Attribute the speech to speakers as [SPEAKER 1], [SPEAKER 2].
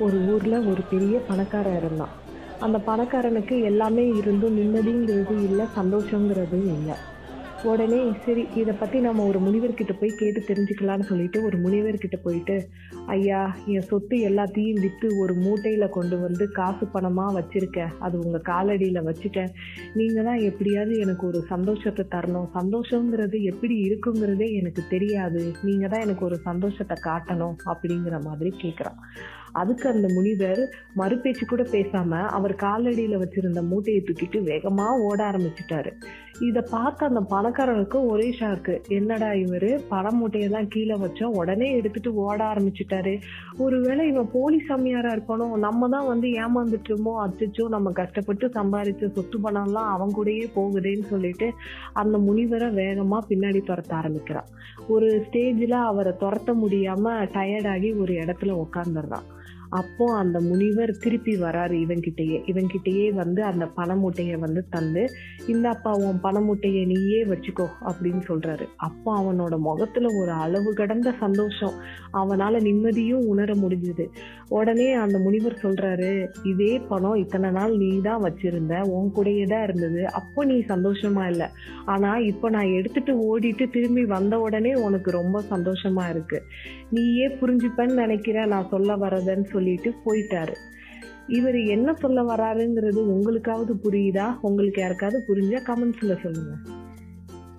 [SPEAKER 1] ஒரு ஊர்ல ஒரு பெரிய பணக்காரன் இருந்தான். அந்த பணக்காரனுக்கு எல்லாமே இருந்தும் நிம்மதிங்கிறது இல்ல, சந்தோஷங்கிறதும் இல்ல. உடனே சரி இத பத்தி நம்ம ஒரு முனிவர்கிட்ட போய் கேட்டு தெரிஞ்சுக்கலான்னு சொல்லிட்டு ஒரு முனிவர்கிட்ட போயிட்டு, "ஐயா, என் சொத்து எல்லாத்தையும் வித்து ஒரு மூட்டையில கொண்டு வந்து காசு பணமா வச்சிருக்கேன். அது உங்க காலடியில வச்சுட்டேன். நீங்க தான் எப்படியாவது எனக்கு ஒரு சந்தோஷத்த தரணும். சந்தோஷங்கிறது எப்படி இருக்குங்கிறதே எனக்கு தெரியாது. நீங்க தான் எனக்கு ஒரு சந்தோஷத்த காட்டணும்." அப்படிங்கிற மாதிரி கேட்குறான். அதுக்கு அந்த முனிவர் மறுபேச்சு கூட பேசாம அவர் காலடியில வச்சிருந்த மூட்டைய தூக்கிட்டு வேகமா ஓட ஆரம்பிச்சுட்டாரு. இத பார்த்த அந்த பணக்காரனுக்கு ஒரே ஷாக்கு. என்னடா இவரு பண மூட்டையெல்லாம் கீழ வச்சோம், உடனே எடுத்துட்டு ஓட ஆரம்பிச்சுட்டாரு. ஒருவேளை இவன் போலி சாமியாரா இருப்பானோ? நம்ம தான் வந்து ஏமாந்துட்டோமோ? அச்சச்சோ! நம்ம கஷ்டப்பட்டு சம்பாரிச்ச சொத்து பணம்லாம் அவன் கூடயே போகுதேன்னு சொல்லிட்டு அந்த முனிவர வேகமா பின்னாடி தொரத்த ஆரம்பிக்கிறான். ஒரு ஸ்டேஜ்ல அவர தொரத்த முடியாம டயர்ட் ஆகி ஒரு இடத்துல உட்கார்ந்துடுறான். அப்போ அந்த முனிவர் திருப்பி வராரு இவன்கிட்டயே வந்து அந்த பண மூட்டைய வந்து தந்து, "இந்தாப்பா உன் பண மூட்டைய நீயே வச்சுக்கோ" அப்படின்னு சொல்றாரு. அப்போ அவனோட முகத்துல ஒரு அளவு கடந்த சந்தோஷம். அவனால நிம்மதியும் உணர முடிஞ்சது. உடனே அந்த முனிவர் சொல்றாரு, "இதே பணம் இத்தனை நாள் நீ தான் வச்சிருந்த, உன் கூடயே தான் இருந்தது. அப்போ நீ சந்தோஷமா இல்ல. ஆனா இப்ப நான் எடுத்துட்டு ஓடிட்டு திரும்பி வந்த உடனே உனக்கு ரொம்ப சந்தோஷமா இருக்கு. நீயே புரிஞ்சுப்பன்னு நினைக்கிறேன் நான் சொல்ல வரதுன்னு" சொல்லிட்டு போயிட்டாரு. இவரு என்ன சொல்ல வராருங்கிறது உங்களுக்காவது புரியுதா? உங்களுக்கு யாருக்காவது புரிஞ்சா கமெண்ட்ஸ்ல சொல்லுங்க.